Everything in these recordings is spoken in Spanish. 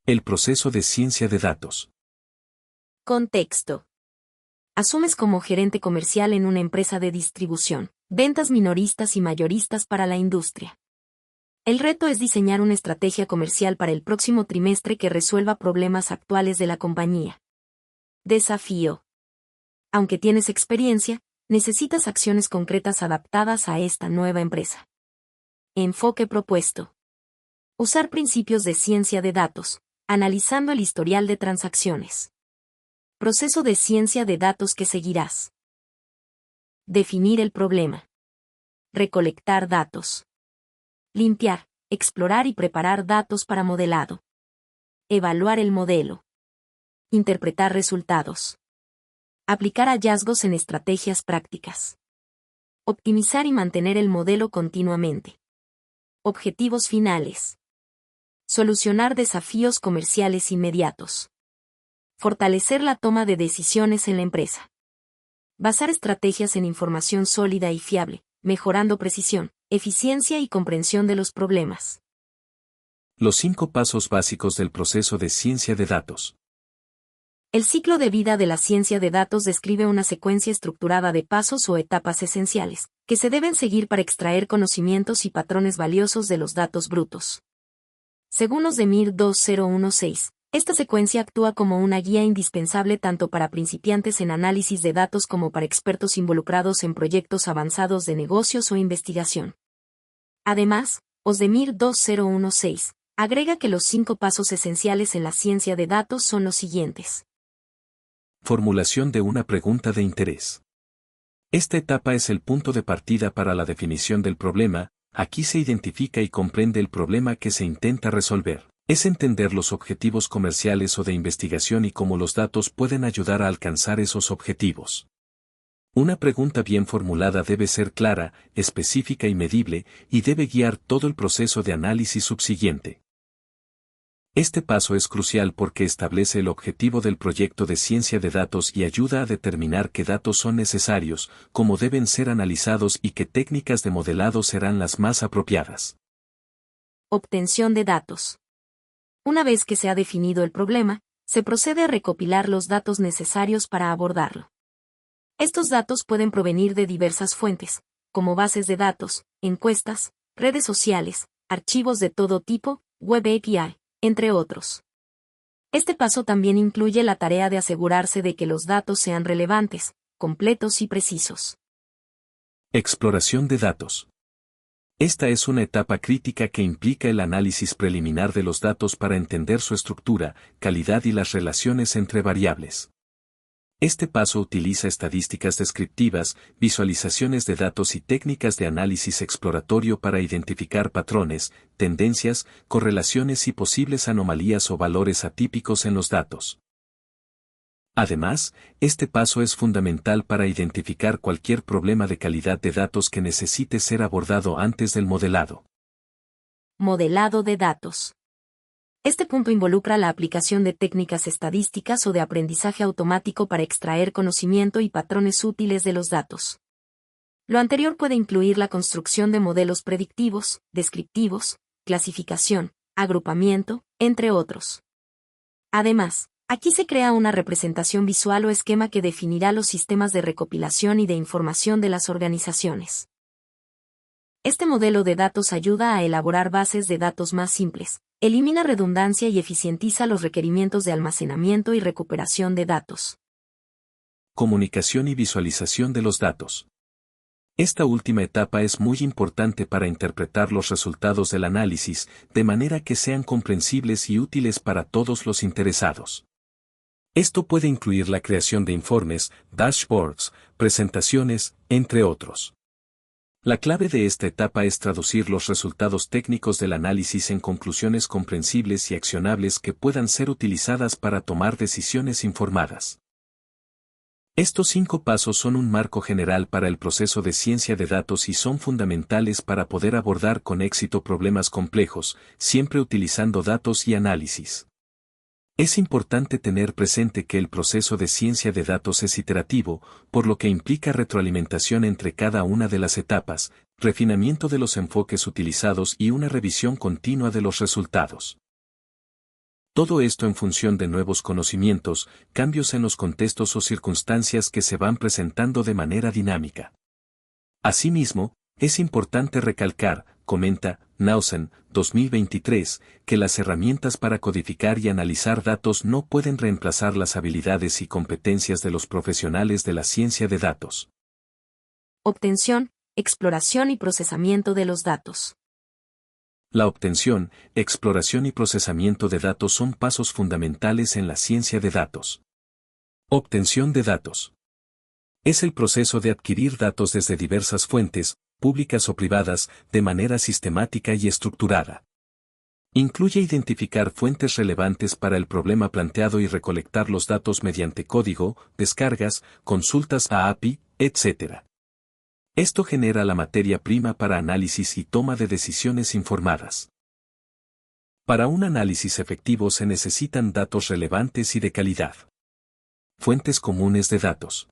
El proceso de ciencia de datos. Contexto. Asumes como gerente comercial en una empresa de distribución, ventas minoristas y mayoristas para la industria. El reto es diseñar una estrategia comercial para el próximo trimestre que resuelva problemas actuales de la compañía. Desafío. Aunque tienes experiencia, necesitas acciones concretas adaptadas a esta nueva empresa. Enfoque propuesto. Usar principios de ciencia de datos, analizando el historial de transacciones. Proceso de ciencia de datos que seguirás. Definir el problema. Recolectar datos. Limpiar, explorar y preparar datos para modelado. Evaluar el modelo. Interpretar resultados. Aplicar hallazgos en estrategias prácticas. Optimizar y mantener el modelo continuamente. Objetivos finales. Solucionar desafíos comerciales inmediatos. Fortalecer la toma de decisiones en la empresa. Basar estrategias en información sólida y fiable, mejorando precisión, eficiencia y comprensión de los problemas. Los 5 pasos básicos del proceso de ciencia de datos. El ciclo de vida de la ciencia de datos describe una secuencia estructurada de pasos o etapas esenciales, que se deben seguir para extraer conocimientos y patrones valiosos de los datos brutos. Según Ozdemir 2016, esta secuencia actúa como una guía indispensable tanto para principiantes en análisis de datos como para expertos involucrados en proyectos avanzados de negocios o investigación. Además, Ozdemir 2016 agrega que los 5 pasos esenciales en la ciencia de datos son los siguientes. Formulación de una pregunta de interés. Esta etapa es el punto de partida para la definición del problema. Aquí se identifica y comprende el problema que se intenta resolver. Es entender los objetivos comerciales o de investigación y cómo los datos pueden ayudar a alcanzar esos objetivos. Una pregunta bien formulada debe ser clara, específica y medible, y debe guiar todo el proceso de análisis subsiguiente. Este paso es crucial porque establece el objetivo del proyecto de ciencia de datos y ayuda a determinar qué datos son necesarios, cómo deben ser analizados y qué técnicas de modelado serán las más apropiadas. Obtención de datos. Una vez que se ha definido el problema, se procede a recopilar los datos necesarios para abordarlo. Estos datos pueden provenir de diversas fuentes, como bases de datos, encuestas, redes sociales, archivos de todo tipo, web API, entre otros. Este paso también incluye la tarea de asegurarse de que los datos sean relevantes, completos y precisos. Exploración de datos. Esta es una etapa crítica que implica el análisis preliminar de los datos para entender su estructura, calidad y las relaciones entre variables. Este paso utiliza estadísticas descriptivas, visualizaciones de datos y técnicas de análisis exploratorio para identificar patrones, tendencias, correlaciones y posibles anomalías o valores atípicos en los datos. Además, este paso es fundamental para identificar cualquier problema de calidad de datos que necesite ser abordado antes del modelado. Modelado de datos. Este punto involucra la aplicación de técnicas estadísticas o de aprendizaje automático para extraer conocimiento y patrones útiles de los datos. Lo anterior puede incluir la construcción de modelos predictivos, descriptivos, clasificación, agrupamiento, entre otros. Además, aquí se crea una representación visual o esquema que definirá los sistemas de recopilación y de información de las organizaciones. Este modelo de datos ayuda a elaborar bases de datos más simples, elimina redundancia y eficientiza los requerimientos de almacenamiento y recuperación de datos. Comunicación y visualización de los datos. Esta última etapa es muy importante para interpretar los resultados del análisis, de manera que sean comprensibles y útiles para todos los interesados. Esto puede incluir la creación de informes, dashboards, presentaciones, entre otros. La clave de esta etapa es traducir los resultados técnicos del análisis en conclusiones comprensibles y accionables que puedan ser utilizadas para tomar decisiones informadas. Estos 5 pasos son un marco general para el proceso de ciencia de datos y son fundamentales para poder abordar con éxito problemas complejos, siempre utilizando datos y análisis. Es importante tener presente que el proceso de ciencia de datos es iterativo, por lo que implica retroalimentación entre cada una de las etapas, refinamiento de los enfoques utilizados y una revisión continua de los resultados. Todo esto en función de nuevos conocimientos, cambios en los contextos o circunstancias que se van presentando de manera dinámica. Asimismo, es importante recalcar, comenta Nausen, 2023, que las herramientas para codificar y analizar datos no pueden reemplazar las habilidades y competencias de los profesionales de la ciencia de datos. Obtención, exploración y procesamiento de los datos. La obtención, exploración y procesamiento de datos son pasos fundamentales en la ciencia de datos. Obtención de datos. Es el proceso de adquirir datos desde diversas fuentes, públicas o privadas, de manera sistemática y estructurada. Incluye identificar fuentes relevantes para el problema planteado y recolectar los datos mediante código, descargas, consultas a API, etc. Esto genera la materia prima para análisis y toma de decisiones informadas. Para un análisis efectivo se necesitan datos relevantes y de calidad. Fuentes comunes de datos.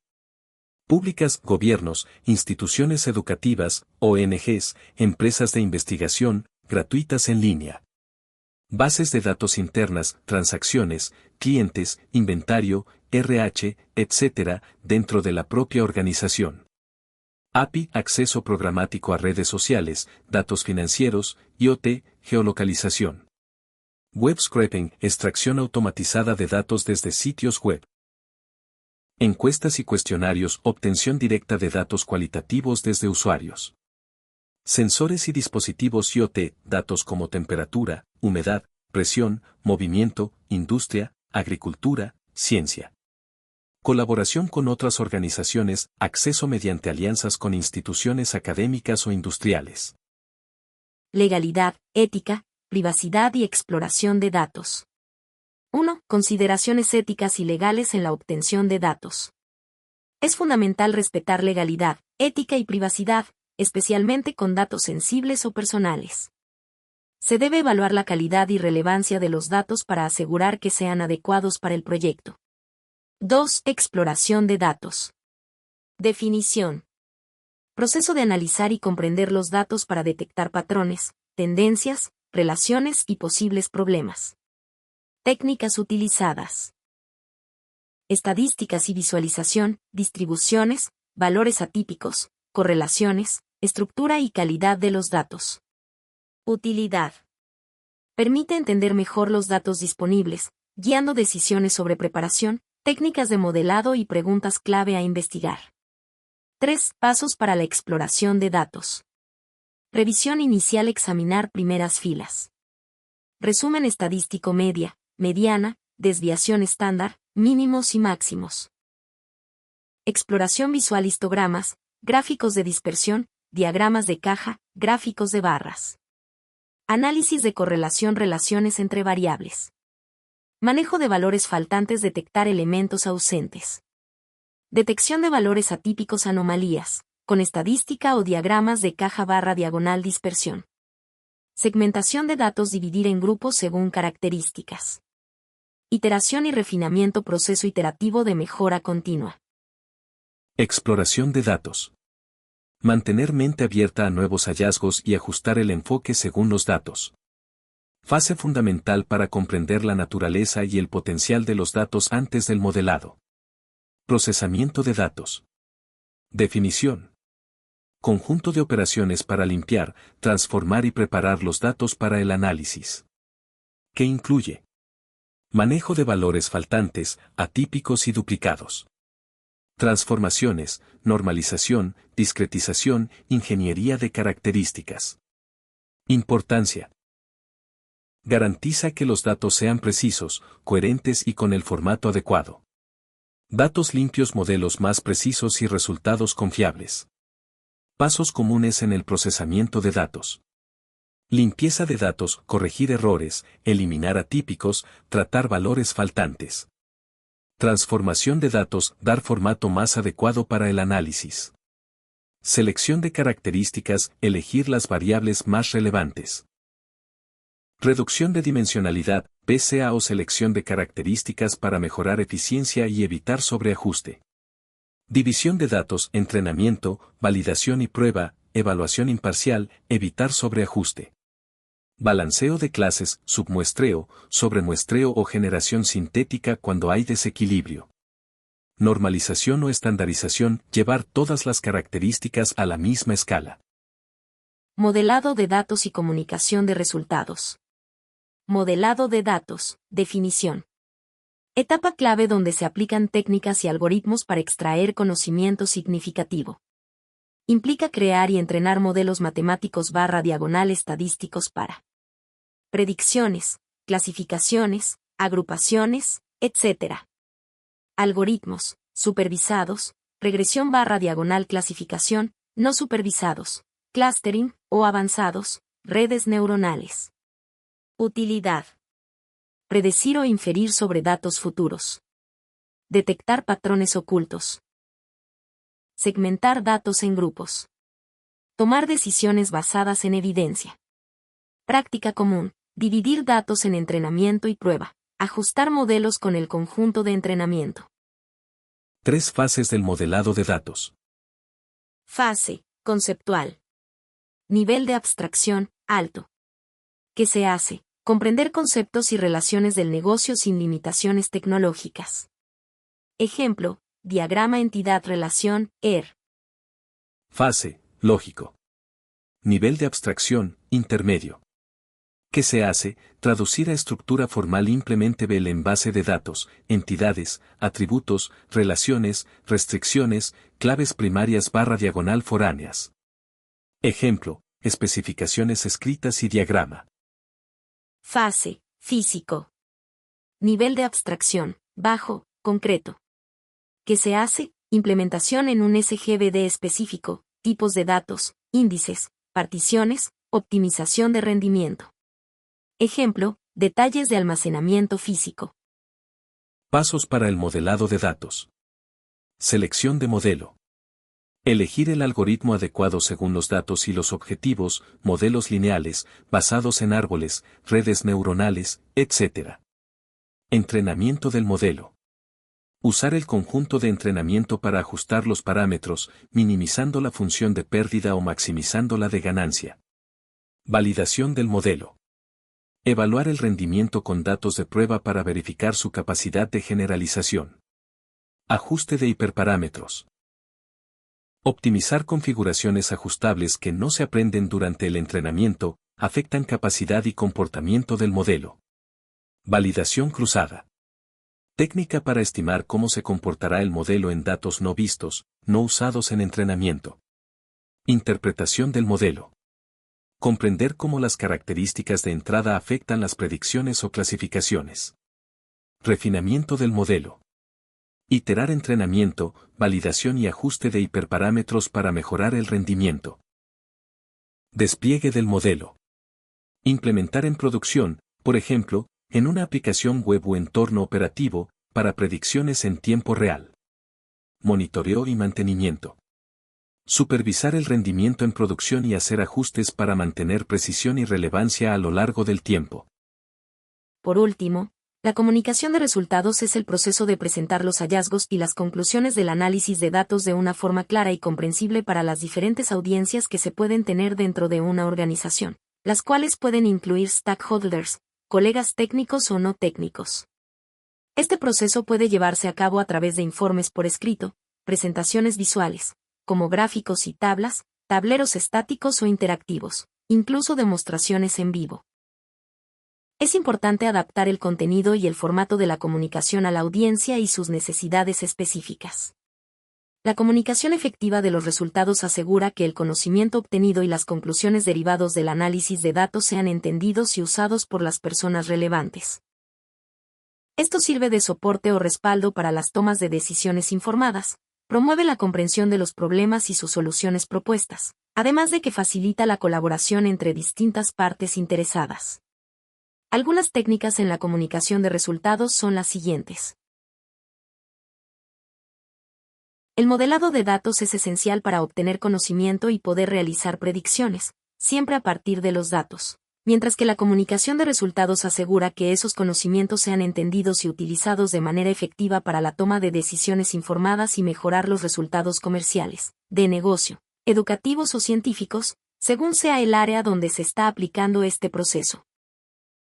Públicas, gobiernos, instituciones educativas, ONGs, empresas de investigación, gratuitas en línea. Bases de datos internas, transacciones, clientes, inventario, RH, etc., dentro de la propia organización. API, acceso programático a redes sociales, datos financieros, IoT, geolocalización. Web scraping, extracción automatizada de datos desde sitios web. Encuestas y cuestionarios, obtención directa de datos cualitativos desde usuarios. Sensores y dispositivos IoT, datos como temperatura, humedad, presión, movimiento, industria, agricultura, ciencia. Colaboración con otras organizaciones, acceso mediante alianzas con instituciones académicas o industriales. Legalidad, ética, privacidad y exploración de datos. 1. Consideraciones éticas y legales en la obtención de datos. Es fundamental respetar legalidad, ética y privacidad, especialmente con datos sensibles o personales. Se debe evaluar la calidad y relevancia de los datos para asegurar que sean adecuados para el proyecto. 2. Exploración de datos. Definición. Proceso de analizar y comprender los datos para detectar patrones, tendencias, relaciones y posibles problemas. Técnicas utilizadas. Estadísticas y visualización, distribuciones, valores atípicos, correlaciones, estructura y calidad de los datos. Utilidad. Permite entender mejor los datos disponibles, guiando decisiones sobre preparación, técnicas de modelado y preguntas clave a investigar. 3. Pasos para la exploración de datos. Revisión inicial. Examinar primeras filas. Resumen estadístico media, mediana, desviación estándar, mínimos y máximos. Exploración visual. Histogramas, gráficos de dispersión, diagramas de caja, gráficos de barras. Análisis de correlación. Relaciones entre variables. Manejo de valores faltantes. Detectar elementos ausentes. Detección de valores atípicos. Anomalías, con estadística o diagramas de caja barra diagonal. Dispersión. Segmentación de datos. Dividir en grupos según características. Iteración y refinamiento. Proceso iterativo de mejora continua. Exploración de datos. Mantener mente abierta a nuevos hallazgos y ajustar el enfoque según los datos. Fase fundamental para comprender la naturaleza y el potencial de los datos antes del modelado. Procesamiento de datos. Definición. Conjunto de operaciones para limpiar, transformar y preparar los datos para el análisis. ¿Qué incluye? Manejo de valores faltantes, atípicos y duplicados. Transformaciones, normalización, discretización, ingeniería de características. Importancia. Garantiza que los datos sean precisos, coherentes y con el formato adecuado. Datos limpios, modelos más precisos y resultados confiables. Pasos comunes en el procesamiento de datos. Limpieza de datos, corregir errores, eliminar atípicos, tratar valores faltantes. Transformación de datos, dar formato más adecuado para el análisis. Selección de características, elegir las variables más relevantes. Reducción de dimensionalidad, PCA o selección de características para mejorar eficiencia y evitar sobreajuste. División de datos, entrenamiento, validación y prueba, evaluación imparcial, evitar sobreajuste. Balanceo de clases, submuestreo, sobremuestreo o generación sintética cuando hay desequilibrio. Normalización o estandarización, llevar todas las características a la misma escala. Modelado de datos y comunicación de resultados. Modelado de datos, definición. Etapa clave donde se aplican técnicas y algoritmos para extraer conocimiento significativo. Implica crear y entrenar modelos matemáticos / estadísticos para predicciones, clasificaciones, agrupaciones, etc. Algoritmos, supervisados, regresión / clasificación, no supervisados, clustering, o avanzados, redes neuronales. Utilidad. Predecir o inferir sobre datos futuros. Detectar patrones ocultos. Segmentar datos en grupos. Tomar decisiones basadas en evidencia. Práctica común. Dividir datos en entrenamiento y prueba. Ajustar modelos con el conjunto de entrenamiento. 3 fases del modelado de datos. Fase. Conceptual. Nivel de abstracción, alto. ¿Qué se hace? Comprender conceptos y relaciones del negocio sin limitaciones tecnológicas. Ejemplo, diagrama entidad-relación, ER. Fase, lógico. Nivel de abstracción, intermedio. ¿Qué se hace? Traducir a estructura formal implementable en base de datos, entidades, atributos, relaciones, restricciones, claves primarias / foráneas. Ejemplo, especificaciones escritas y diagrama. Fase, físico. Nivel de abstracción, bajo, concreto. ¿Qué se hace? Implementación en un SGBD específico, tipos de datos, índices, particiones, optimización de rendimiento. Ejemplo, detalles de almacenamiento físico. Pasos para el modelado de datos. Selección de modelo. Elegir el algoritmo adecuado según los datos y los objetivos, modelos lineales, basados en árboles, redes neuronales, etc. Entrenamiento del modelo. Usar el conjunto de entrenamiento para ajustar los parámetros, minimizando la función de pérdida o maximizando la de ganancia. Validación del modelo. Evaluar el rendimiento con datos de prueba para verificar su capacidad de generalización. Ajuste de hiperparámetros. Optimizar configuraciones ajustables que no se aprenden durante el entrenamiento, afectan capacidad y comportamiento del modelo. Validación cruzada. Técnica para estimar cómo se comportará el modelo en datos no vistos, no usados en entrenamiento. Interpretación del modelo. Comprender cómo las características de entrada afectan las predicciones o clasificaciones. Refinamiento del modelo. Iterar entrenamiento, validación y ajuste de hiperparámetros para mejorar el rendimiento. Despliegue del modelo. Implementar en producción, por ejemplo, en una aplicación web o entorno operativo, para predicciones en tiempo real. Monitoreo y mantenimiento. Supervisar el rendimiento en producción y hacer ajustes para mantener precisión y relevancia a lo largo del tiempo. Por último, la comunicación de resultados es el proceso de presentar los hallazgos y las conclusiones del análisis de datos de una forma clara y comprensible para las diferentes audiencias que se pueden tener dentro de una organización, las cuales pueden incluir stakeholders, colegas técnicos o no técnicos. Este proceso puede llevarse a cabo a través de informes por escrito, presentaciones visuales, como gráficos y tablas, tableros estáticos o interactivos, incluso demostraciones en vivo. Es importante adaptar el contenido y el formato de la comunicación a la audiencia y sus necesidades específicas. La comunicación efectiva de los resultados asegura que el conocimiento obtenido y las conclusiones derivados del análisis de datos sean entendidos y usados por las personas relevantes. Esto sirve de soporte o respaldo para las tomas de decisiones informadas, promueve la comprensión de los problemas y sus soluciones propuestas, además de que facilita la colaboración entre distintas partes interesadas. Algunas técnicas en la comunicación de resultados son las siguientes. El modelado de datos es esencial para obtener conocimiento y poder realizar predicciones, siempre a partir de los datos, mientras que la comunicación de resultados asegura que esos conocimientos sean entendidos y utilizados de manera efectiva para la toma de decisiones informadas y mejorar los resultados comerciales, de negocio, educativos o científicos, según sea el área donde se está aplicando este proceso.